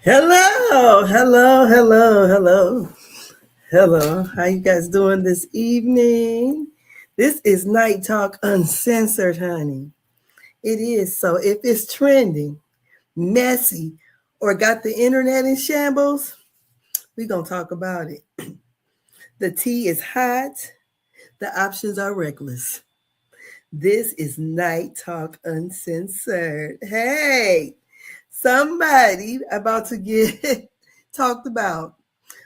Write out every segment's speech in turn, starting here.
Hello. How you guys doing this evening? This is Night Talk Uncensored, honey. It is. So if it's trending, messy, or got the internet in shambles, we're going to talk about it. The tea is hot. The options are reckless. This is Night Talk Uncensored. Hey, somebody about to get talked about.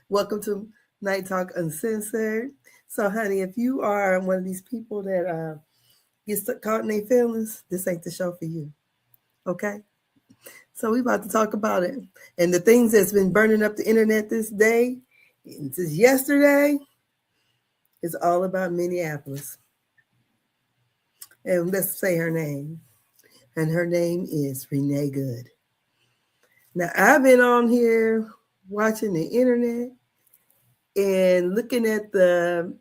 Welcome to Night Talk Uncensored. So, honey, if you are one of these people that gets caught in their feelings, this ain't the show for you. Okay? So we about to talk about it. And the things that's been burning up the internet this day, since yesterday, is all about Minneapolis. And let's say her name. And her name is Renee Good. Now, I've been on here watching the internet and looking at the,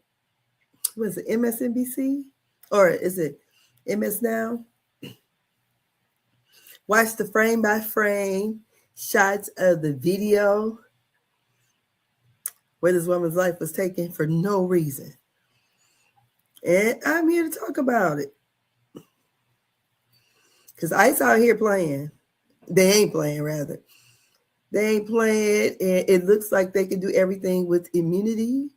what is it, MSNBC? Or is it MS Now? Watch the frame by frame shots of the video where this woman's life was taken for no reason. And I'm here to talk about it. Because ICE out here playing. They ain't playing, rather. They ain't playing. And it looks like they can do everything with immunity.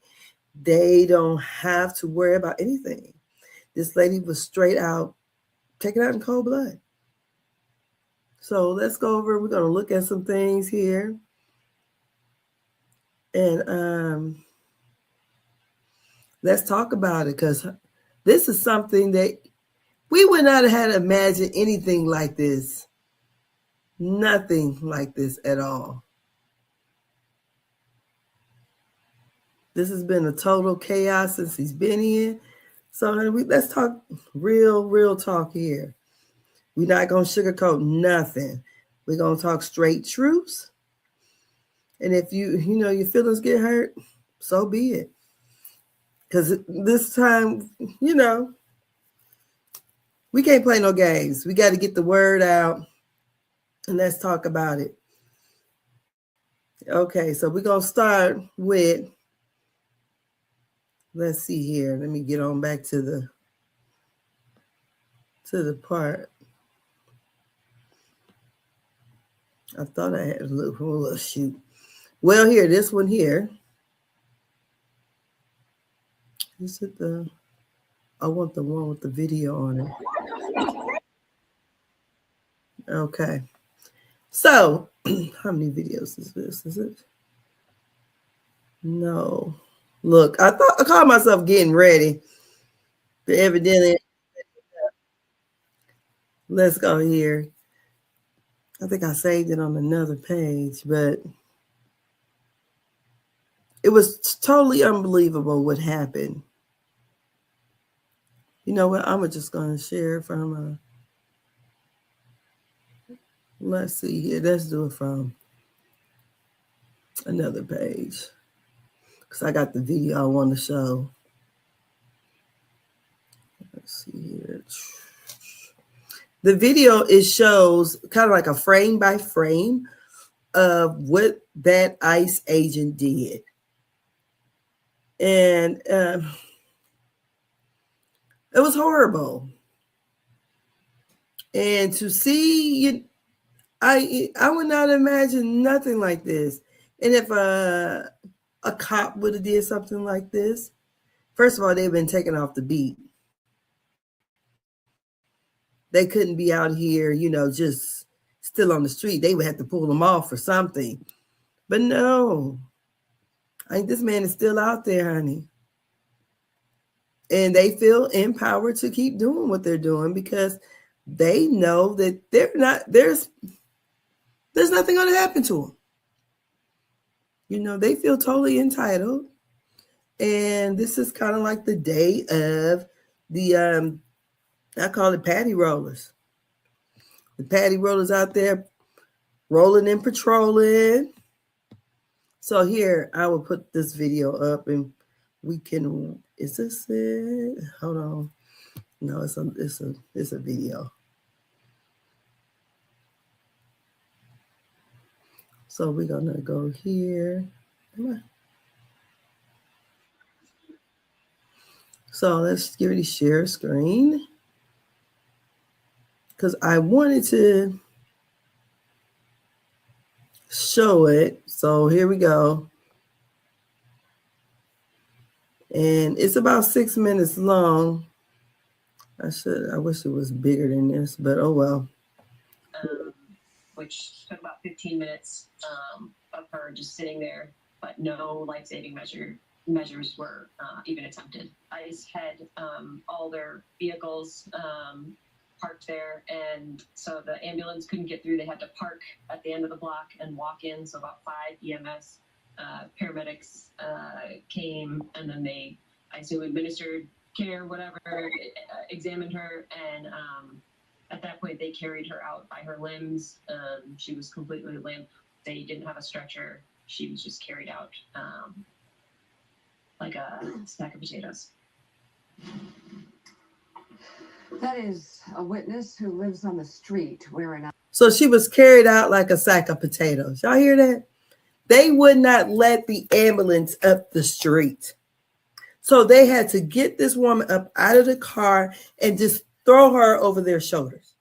They don't have to worry about anything. This lady was straight out, taken out in cold blood. So let's go over, we're going to look at some things here. And let's talk about it, because this is something that we would not have had imagined anything like this. Nothing like this at all. This has been a total chaos since he's been in. So let's talk real talk here. We're not going to sugarcoat nothing. We're going to talk straight truths. And if your feelings get hurt, so be it. Because this time, we can't play no games. We got to get the word out, and let's talk about it. Okay, so we're going to start with, let's see here. Let me get on back to the part. I thought I had a little shoot. Well, here, this one here. Is it I want the one with the video on it. Okay. So, how many videos is this? Is it? No. Look, I called myself getting ready. But evidently, let's go here. I think I saved it on another page, but it was totally unbelievable what happened. You know what? I'm just going to share from, let's see here. Let's do it from another page, because I got the video I want to show. Let's see here. The video, it shows kind of like a frame by frame of what that ICE agent did. And it was horrible. And to see, I would not imagine nothing like this. And if a cop would have did something like this, first of all, they've been taken off the beat. They couldn't be out here, just still on the street. They would have to pull them off or something. But no, this man is still out there, honey. And they feel empowered to keep doing what they're doing because they know that there's nothing going to happen to them. They feel totally entitled. And this is kind of like the day of the, I call it patty rollers. The patty rollers out there rolling and patrolling. So here, I will put this video up and we can, is this it? Hold on. No, it's a video. So we're gonna go here. So let's give it a share screen because I wanted to show it. So here we go. And it's about 6 minutes long. I wish it was bigger than this, but oh well. Which took about 15 minutes of her just sitting there, but no life-saving measures were even attempted. ICE had all their vehicles parked there, and so the ambulance couldn't get through. They had to park at the end of the block and walk in. So about 5 EMS paramedics came, and then they, I assume, administered care, whatever, examined her, and at that point, they carried her out by her limbs. She was completely limp. They didn't have a stretcher. She was just carried out like a stack of potatoes. That is a witness who lives on the street wearing a... So she was carried out like a sack of potatoes. Y'all hear that? They would not let the ambulance up the street. So they had to get this woman up out of the car and just throw her over their shoulders.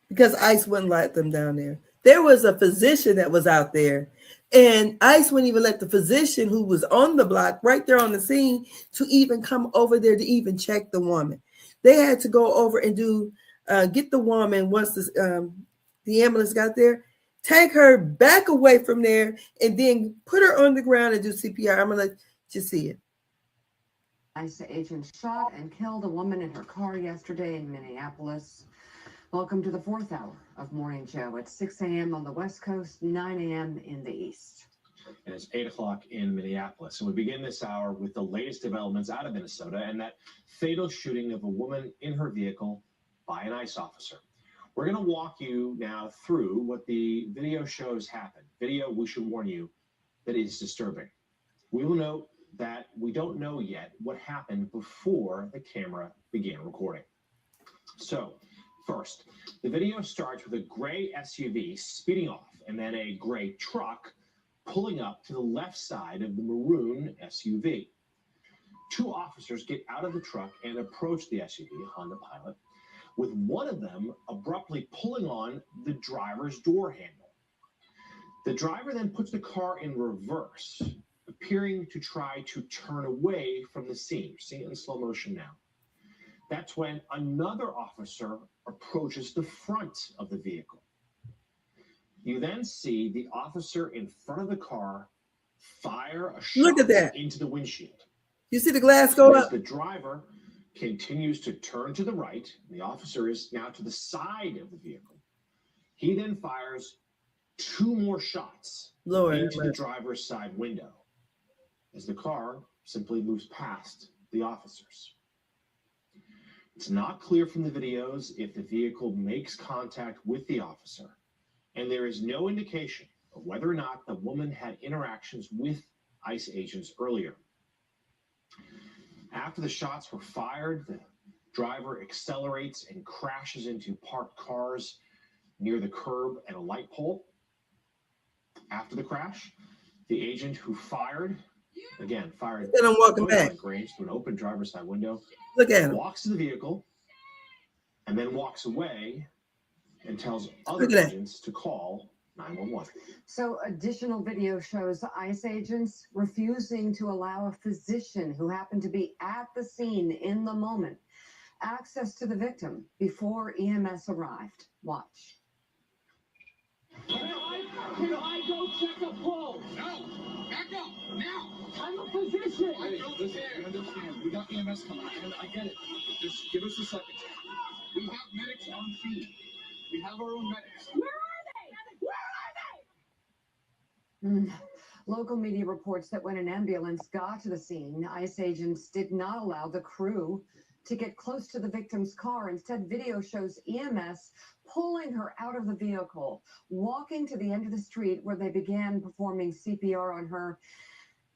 Because ICE wouldn't let them down there. There was a physician that was out there, and ICE wouldn't even let the physician who was on the block right there on the scene to even come over there to even check the woman. They had to go over and get the woman once the ambulance got there, take her back away from there, and then put her on the ground and do CPR. I'm going to let you see it. ICE agent shot and killed a woman in her car yesterday in Minneapolis. Welcome to the 4th hour of Morning Joe at 6 a.m. on the West Coast, 9 a.m. in the East. And it's 8 o'clock in Minneapolis. And we begin this hour with the latest developments out of Minnesota and that fatal shooting of a woman in her vehicle by an ICE officer. We're going to walk you now through what the video shows happened. Video, we should warn you, that is disturbing. We will note that we don't know yet what happened before the camera began recording. So, first, the video starts with a gray SUV speeding off and then a gray truck pulling up to the left side of the maroon SUV. 2 officers get out of the truck and approach the SUV, Honda Pilot, with one of them abruptly pulling on the driver's door handle. The driver then puts the car in reverse, appearing to try to turn away from the scene. You're seeing it in slow motion now. That's when another officer approaches the front of the vehicle. You then see the officer in front of the car fire a shot into the windshield. You see the glass go up? The driver continues to turn to the right. The officer is now to the side of the vehicle. He then fires 2 more shots into the driver's side window as the car simply moves past the officers. It's not clear from the videos if the vehicle makes contact with the officer, and there is no indication of whether or not the woman had interactions with ICE agents earlier. After the shots were fired, the driver accelerates and crashes into parked cars near the curb and a light pole. After the crash, the agent who fired blank range through an open driver's side window. Look at him. Walks to the vehicle and then walks away and tells other agents to call 911. So additional video shows ICE agents refusing to allow a physician who happened to be at the scene in the moment access to the victim before EMS arrived. Watch. Can I go check a pulse? No! Back up! Now! I'm a physician! Listen, I understand. We got EMS coming, and I get it. Just give us a second. We have medics on scene. We have our own medics. Where are they? Where are they? Local media reports that when an ambulance got to the scene, ICE agents did not allow the crew to get close to the victim's car. Instead, video shows EMS pulling her out of the vehicle, walking to the end of the street where they began performing CPR on her,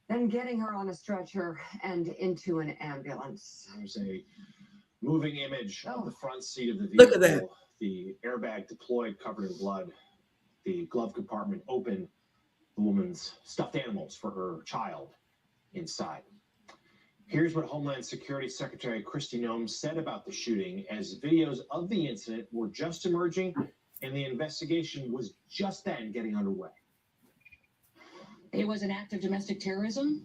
then getting her on a stretcher and into an ambulance. There's a Moving image of the front seat of the Look vehicle. at that. The airbag deployed, covered in blood. The glove compartment open. The woman's stuffed animals for her child inside. Here's what Homeland Security Secretary Kristi Noem said about the shooting as videos of the incident were just emerging and the investigation was just then getting underway. It was an act of domestic terrorism.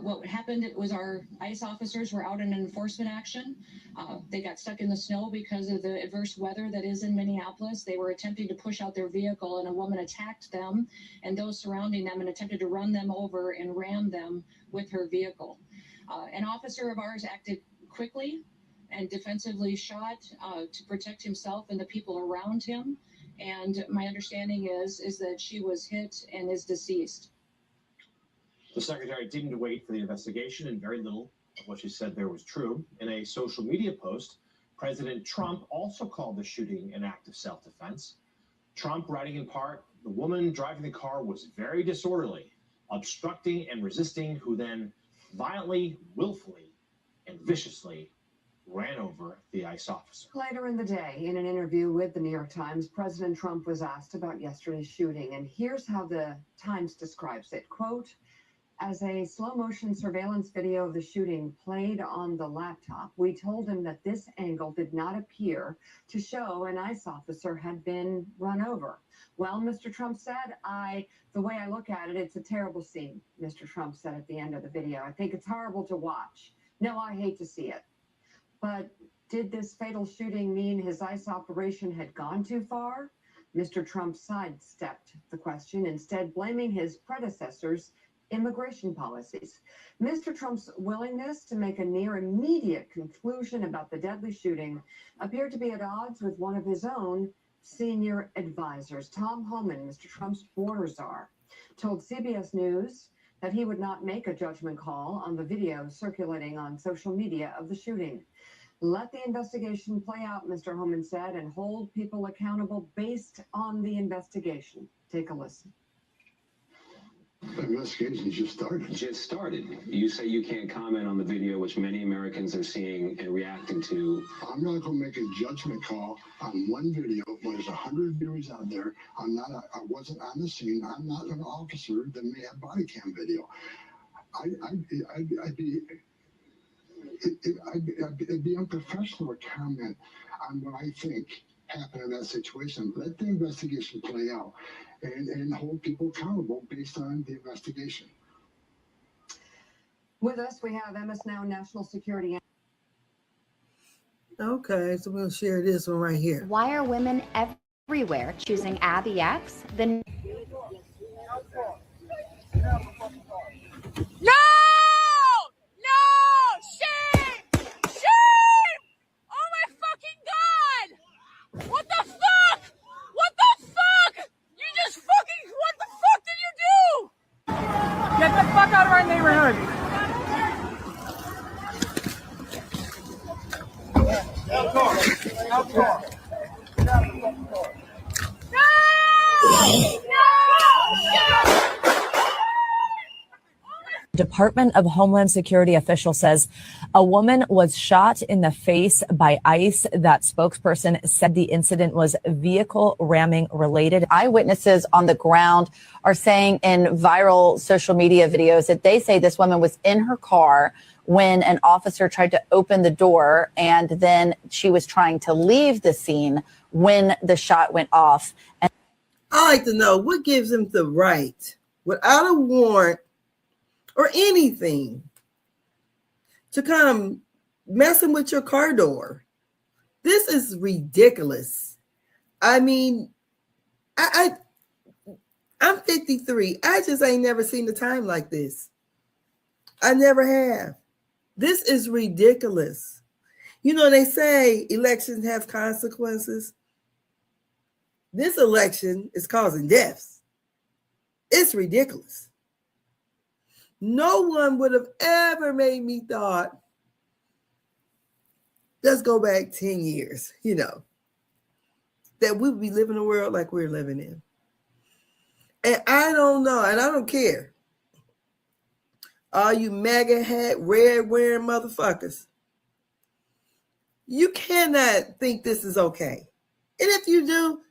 What happened was our ICE officers were out in an enforcement action. They got stuck in the snow because of the adverse weather that is in Minneapolis. They were attempting to push out their vehicle and a woman attacked them and those surrounding them and attempted to run them over and ram them with her vehicle. An officer of ours acted quickly and defensively shot to protect himself and the people around him. And my understanding is that she was hit and is deceased. The secretary didn't wait for the investigation, and very little of what she said there was true. In a social media post, President Trump also called the shooting an act of self-defense. Trump, writing in part, the woman driving the car was very disorderly, obstructing and resisting, who then violently, willfully, and viciously ran over the ICE officer. Later in the day, in an interview with the New York Times, President Trump was asked about yesterday's shooting, and here's how the Times describes it. Quote, as a slow-motion surveillance video of the shooting played on the laptop, we told him that this angle did not appear to show an ICE officer had been run over. Well, Mr. Trump said, the way I look at it, it's a terrible scene, Mr. Trump said at the end of the video. I think it's horrible to watch. No, I hate to see it. But did this fatal shooting mean his ICE operation had gone too far? Mr. Trump sidestepped the question, instead blaming his predecessor's immigration policies. Mr. Trump's willingness to make a near immediate conclusion about the deadly shooting appeared to be at odds with one of his own senior advisors. Tom Homan, Mr. Trump's border czar, told CBS News that he would not make a judgment call on the video circulating on social media of the shooting. Let the investigation play out, Mr. Homan said, and hold people accountable based on the investigation. Take a listen. The investigation just started. Just started. You say you can't comment on the video, which many Americans are seeing and reacting to. I'm not going to make a judgment call on one video when there's 100 videos out there. I wasn't on the scene. I'm not an officer that may have body cam video. It'd be unprofessional to comment on what I think happened in that situation. Let the investigation play out and hold people accountable based on the investigation. With us, we have MS Now National Security. Okay, so we'll share this one right here. Why are women everywhere choosing Abby X? No! No! Shame! Shame! Oh my fucking God! What the fuck? What the fuck? You just fucking, what the fuck did you do? Get the fuck out of our neighborhood. Department of Homeland Security official says a woman was shot in the face by ICE. That spokesperson said the incident was vehicle ramming related. Eyewitnesses on the ground are saying in viral social media videos that they say this woman was in her car when an officer tried to open the door, and then she was trying to leave the scene when the shot went off. And I like to know what gives them the right, without a warrant or anything, to come messing with your car door. This is ridiculous. I mean, I'm 53. I just ain't never seen a time like this. I never have. This is ridiculous. You know, they say elections have consequences. This election is causing deaths. It's ridiculous. No one would have ever made me thought, let's go back 10 years, you know, that we would be living in a world like we're living in. And I don't know, and I don't care. All you MAGA hat, red wearing motherfuckers, You cannot think this is okay. And if you do,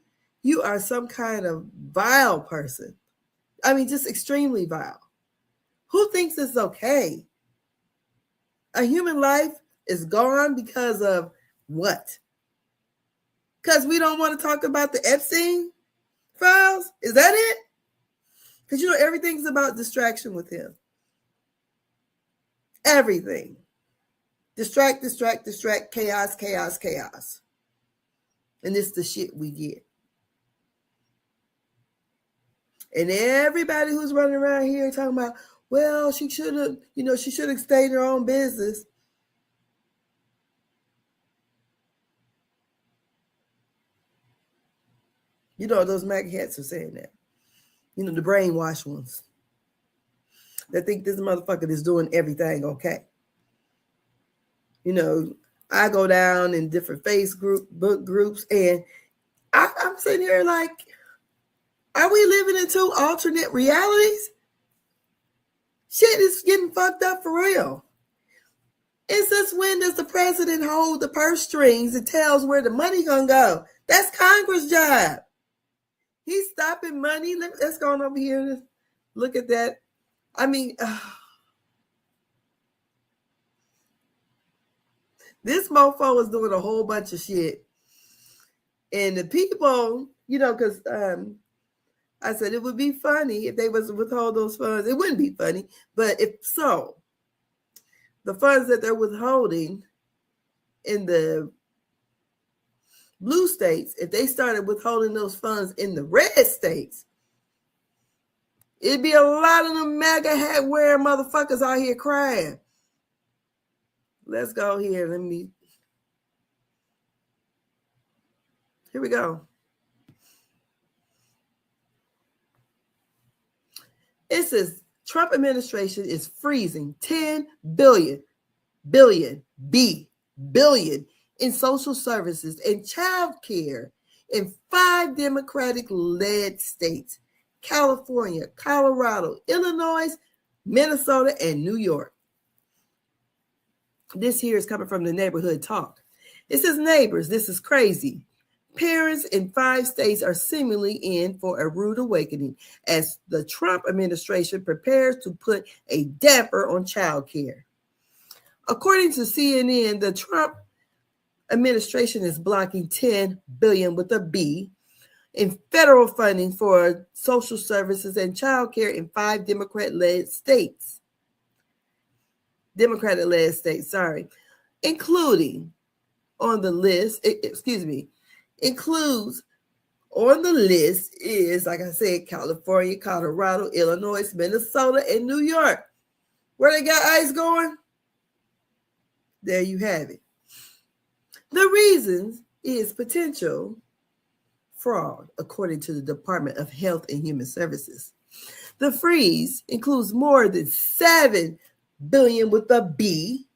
you are some kind of vile person. I mean, just extremely vile. Who thinks it's okay? A human life is gone because of what? Because we don't want to talk about the Epstein files? Is that it? Because everything's about distraction with him. Everything. Distract, distract, distract, chaos, chaos, chaos. And this is the shit we get. And everybody who's running around here talking about, well, she should have, she should have stayed in her own business. Those MAGA hats are saying that. The brainwashed ones that think this motherfucker is doing everything okay. I go down in different Facebook groups, and I'm sitting here like, are we living in two alternate realities? Shit is getting fucked up for real. And since when does the president hold the purse strings and tells where the money gonna go? That's Congress' job. He's stopping money. Let's go on over here and look at that. I mean, this mofo is doing a whole bunch of shit. And the people, because I said it would be funny if they was to withhold those funds. It wouldn't be funny, but if so, the funds that they're withholding in the blue states, if they started withholding those funds in the red states, it'd be a lot of them MAGA hat wearing motherfuckers out here crying. Let's go here. Here we go. It says Trump administration is freezing $10 billion in social services and child care in 5 Democratic-led states: California, Colorado, Illinois, Minnesota, and New York. This here is coming from the Neighborhood Talk. It says, neighbors, this is crazy. Parents in 5 states are seemingly in for a rude awakening as the Trump administration prepares to put a damper on child care. According to CNN, the Trump administration is blocking $10 billion with a B in federal funding for social services and child care in 5 Democratic-led states, including on the list, includes on the list is, like I said, California, Colorado, Illinois, Minnesota, and New York. Where they got ICE going? There you have it. The reasons is potential fraud, according to the Department of Health and Human Services. The freeze includes more than $7 billion with a B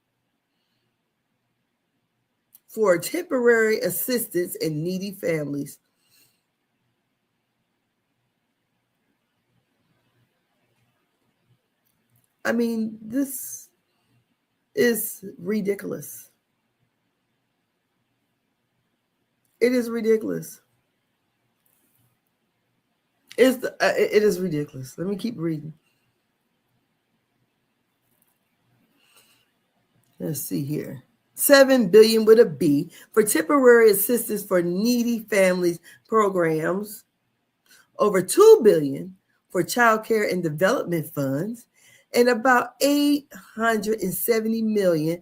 for temporary assistance in needy families. I mean, this is ridiculous. It is ridiculous. It is ridiculous. Let me keep reading. Let's see here. $7 billion with a B for temporary assistance for needy families programs. Over $2 billion for child care and development funds, and about $870 million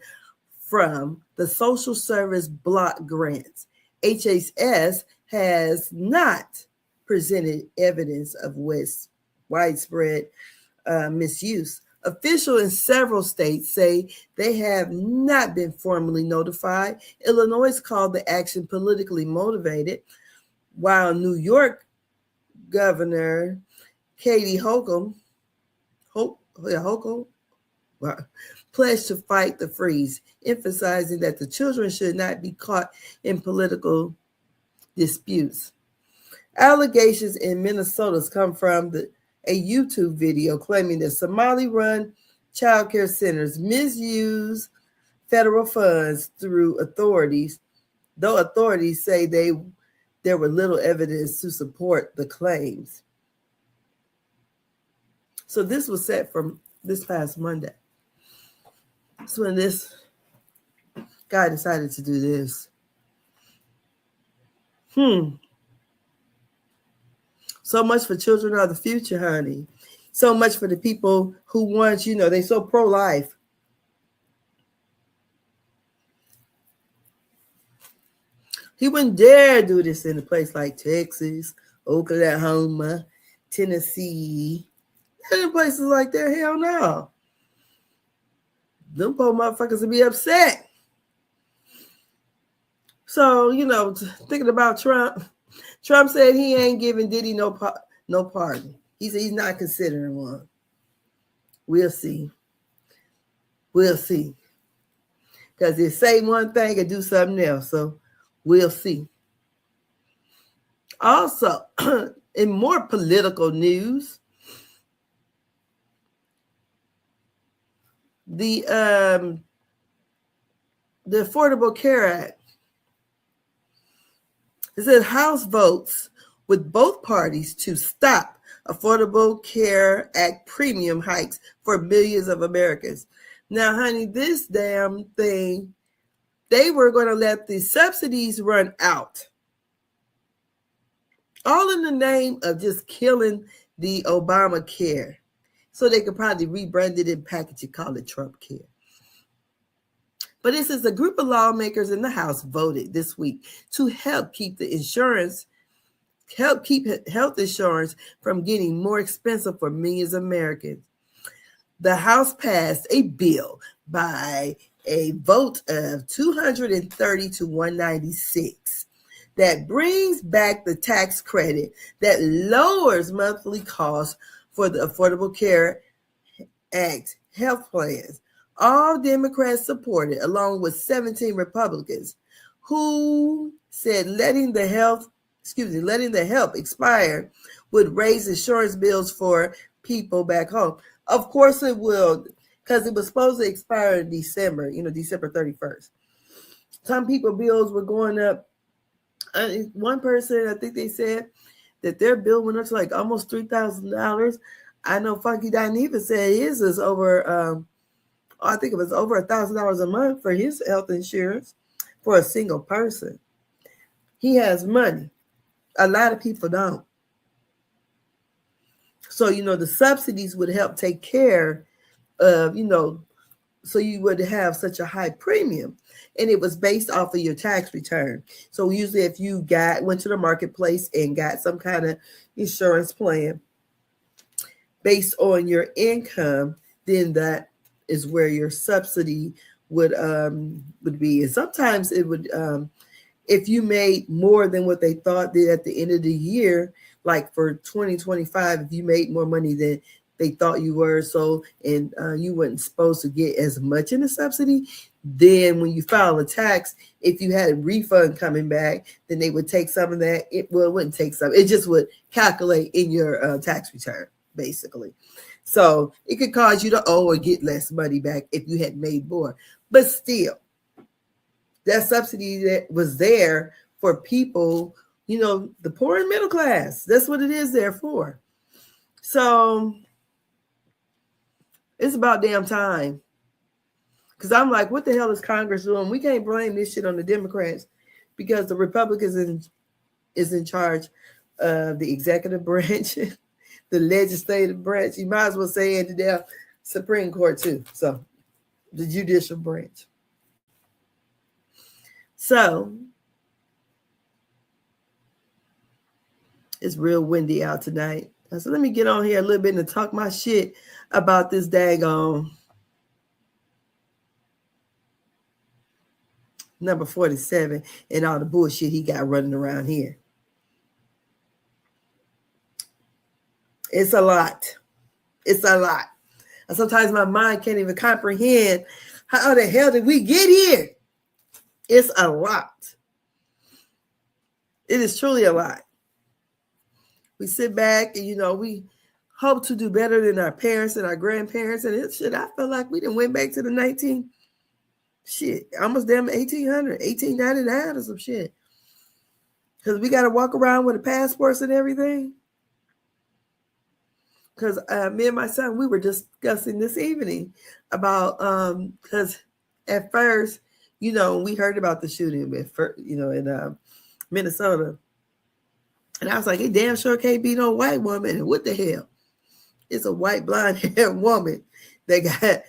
from the social service block grants. HHS has not presented evidence of widespread misuse. Officials in several states say they have not been formally notified. Illinois called the action politically motivated, while New York Governor Katie Hochul pledged to fight the freeze, emphasizing that the children should not be caught in political disputes. Allegations in Minnesota come from a YouTube video claiming that Somali-run child care centers misuse federal funds through authorities, though authorities say there were little evidence to support the claims. So this was set from this past Monday. That's when this guy decided to do this. So much for children are the future, honey. So much for the people who want, they so pro-life. He wouldn't dare do this in a place like Texas, Oklahoma, Tennessee. And places like that, hell no. Them poor motherfuckers would be upset. So, thinking about Trump said he ain't giving Diddy no pardon. He said he's not considering one. We'll see. We'll see. Because they say one thing and do something else. So we'll see. Also, in more political news, the Affordable Care Act. It says House votes with both parties to stop Affordable Care Act premium hikes for millions of Americans. Now, honey, this damn thing, they were going to let the subsidies run out. All in the name of just killing the Obamacare. So they could probably rebrand it and package it, call it Trump Care. But this is a group of lawmakers in the House voted this week to help keep health insurance from getting more expensive for millions of Americans. The House passed a bill by a vote of 230 to 196 that brings back the tax credit that lowers monthly costs for the Affordable Care Act health plans. All Democrats supported, along with 17 Republicans, who said letting the help expire would raise insurance bills for people back home. Of course it will, because it was supposed to expire in December, December 31st. Some people bills were going up. One person, I think they said that their bill went up to like almost $3,000. I know Funky Dineva said his is over, I think it was over $1,000 a month for his health insurance for a single person. He has money. A lot of people don't. So, the subsidies would help take care of, so you would have such a high premium. And it was based off of your tax return. So usually if you went to the marketplace and got some kind of insurance plan based on your income, then that is where your subsidy would be. And sometimes it would, if you made more than what they thought did at the end of the year, like for 2025, if you made more money than they thought you were, and you weren't supposed to get as much in a subsidy, then when you file a tax, if you had a refund coming back, then they would take some of that. It wouldn't take some. It just would calculate in your tax return, basically. So it could cause you to owe or get less money back if you had made more. But still, that subsidy that was there for people, the poor and middle class. That's what it is there for. So it's about damn time. Because I'm like, what the hell is Congress doing? We can't blame this shit on the Democrats because the Republicans is in charge of the executive branch, the legislative branch. You might as well say into the Supreme Court too. So the judicial branch. So it's real windy out tonight. So let me get on here a little bit and talk my shit about this daggone number 47 and all the bullshit he got running around here. It's a lot. It's a lot. And sometimes my mind can't even comprehend how the hell did we get here? It's a lot. It is truly a lot. We sit back and, we hope to do better than our parents and our grandparents. And I feel like we done went back to the Shit, almost damn 1800, 1899 or some shit. Because we got to walk around with the passports and everything. Because me and my son, we were discussing this evening about, because at first, we heard about the shooting with, in Minnesota. And I was like, it damn sure can't be no white woman. And what the hell? It's a white blonde-haired woman that got,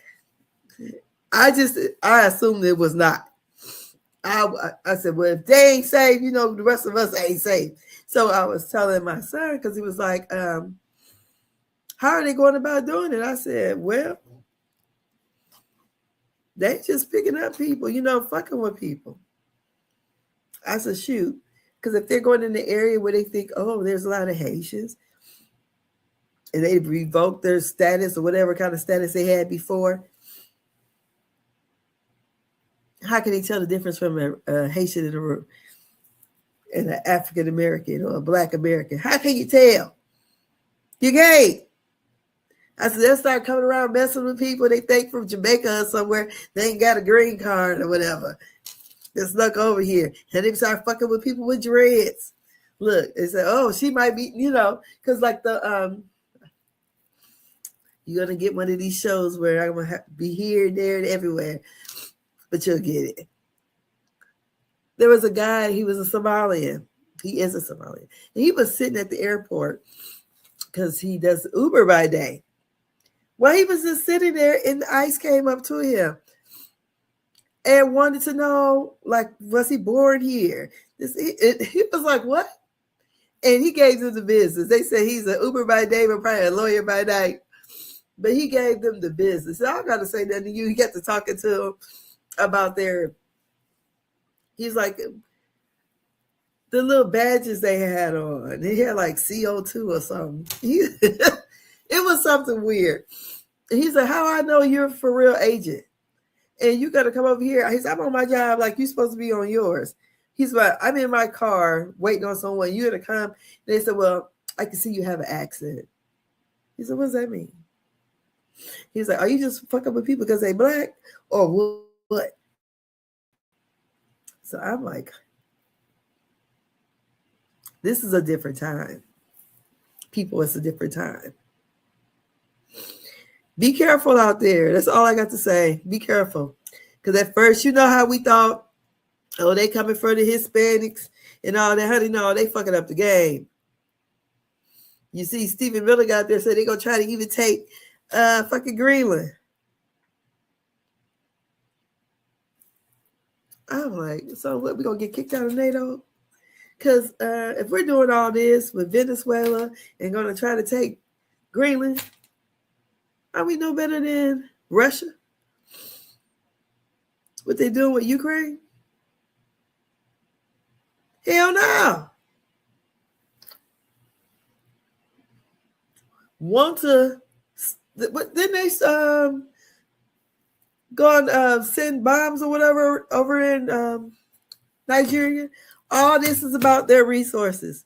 I assumed it was not. I said, well, if they ain't safe, the rest of us ain't safe. So I was telling my son, because he was like, how are they going about doing it? I said, well, they just picking up people, fucking with people. I said, shoot, because if they're going in the area where they think, oh, there's a lot of Haitians, and they revoke their status or whatever kind of status they had before, how can they tell the difference from a Haitian and an African American or a Black American? How can you tell? You can't. I said, they'll start coming around messing with people they think from Jamaica or somewhere they ain't got a green card or whatever. They snuck over here. And they start fucking with people with dreads. Look, they say, oh, she might be, because like you're going to get one of these shows where I'm going to be here, there, and everywhere. But you'll get it. There was a guy, he was a Somalian. He is a Somalian. And he was sitting at the airport because he does Uber by day. Well, he was just sitting there and the ICE came up to him and wanted to know, like, was he born here? He was like, what? And he gave them the business. They said he's an Uber by day, but probably a lawyer by night. But he gave them the business. So I don't got to say nothing to you. He got to talking to him about he's like, the little badges they had on. They had like CO2 or something. It was something weird. He said, how I know you're a for real agent? And you got to come over here. He said, I'm on my job like you're supposed to be on yours. He's like, I'm in my car waiting on someone. You got to come. They said, well, I can see you have an accent. He said, what does that mean? He's like, are you just fucking with people because they Black or what? So I'm like, this is a different time. People, it's a different time. Be careful out there. That's all I got to say. Be careful. Because at first, how we thought, oh, they coming for the Hispanics and all that. Honey, no, they fucking up the game. You see, Stephen Miller got there, said they're going to try to even take fucking Greenland. I'm like, so what, we going to get kicked out of NATO? Because if we're doing all this with Venezuela and going to try to take Greenland, are we no better than Russia? What they doing with Ukraine? Hell no. Didn't they go and send bombs or whatever over in Nigeria? All this is about their resources.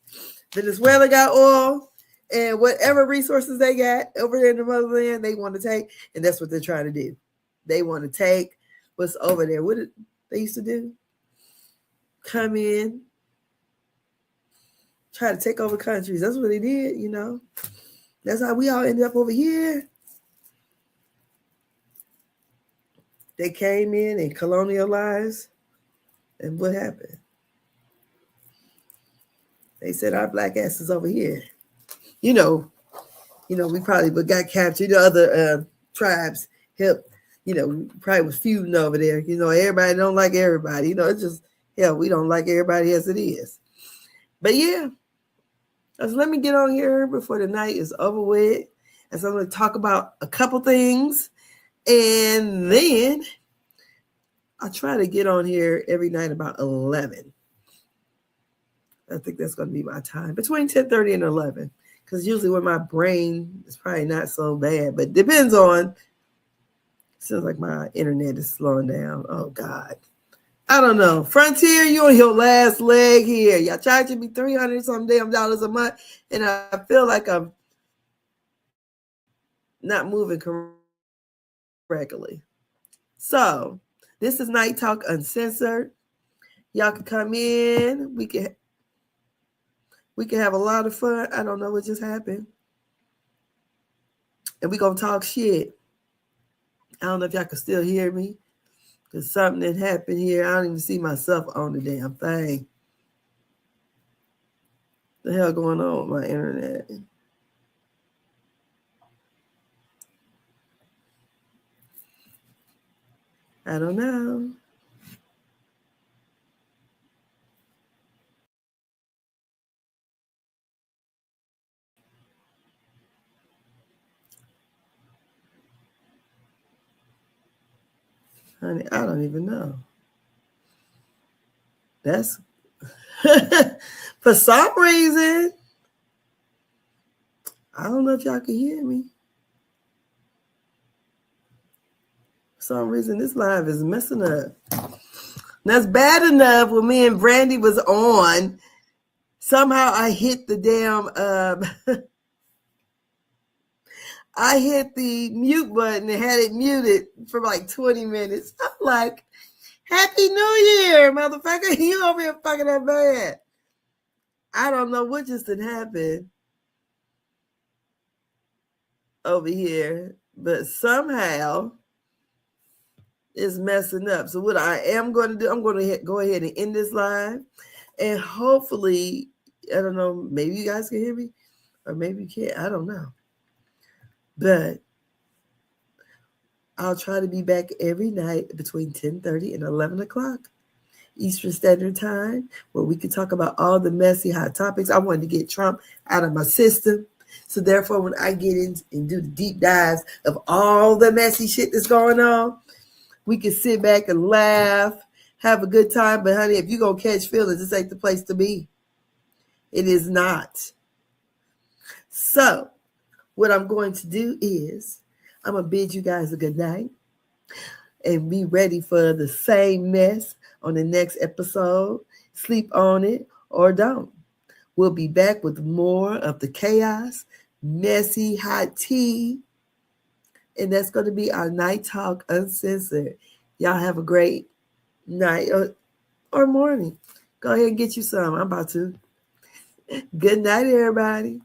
Venezuela got oil, and whatever resources they got over there in the motherland, they want to take, and that's what they're trying to do. They want to take what's over there. What did they used to do? Come in, try to take over countries. That's what they did, That's how we all ended up over here. They came in and colonialized, and what happened? They said our Black asses over here. We probably got captured. Other tribes helped. Probably was feuding over there. Everybody don't like everybody. It's just we don't like everybody as it is. But yeah, so let me get on here before the night is over with, and so I'm going to talk about a couple things, and then I try to get on here every night about 11. I think that's going to be my time, between 10:30 and 11, because usually when my brain is probably not so bad, but depends on, seems like my internet is slowing down. Oh, God. I don't know. Frontier, you on your last leg here. Y'all charging me $300 some damn dollars a month, and I feel like I'm not moving correctly. So This is Night Talk Uncensored. Y'all can come in. We can have a lot of fun. I don't know what just happened. And we're going to talk shit. I don't know if y'all can still hear me. Because something that happened here. I don't even see myself on the damn thing. The hell going on with my internet? I don't know. Honey, I don't even know. That's for some reason. I don't know if y'all can hear me. For some reason, this live is messing up. That's bad enough when me and Brandy was on. Somehow I hit the damn I hit the mute button and had it muted for like 20 minutes. I'm like, Happy New Year, motherfucker. You over here fucking that bad. I don't know what just did happen over here, but somehow it's messing up. So what I am going to do, I'm going to go ahead and end this live. And hopefully, I don't know, maybe you guys can hear me or maybe you can't. I don't know. But I'll try to be back every night between 10:30 and 11 o'clock Eastern Standard Time, where we can talk about all the messy hot topics. I wanted to get Trump out of my system. So therefore, when I get in and do the deep dives of all the messy shit that's going on, we can sit back and laugh, have a good time. But honey, if you're going to catch feelings, this ain't the place to be. It is not. So what I'm going to do is I'm going to bid you guys a good night and be ready for the same mess on the next episode. Sleep on it or don't. We'll be back with more of the chaos, messy, hot tea. And that's going to be our Night Talk Uncensored. Y'all have a great night or morning. Go ahead and get you some. I'm about to. Good night, everybody.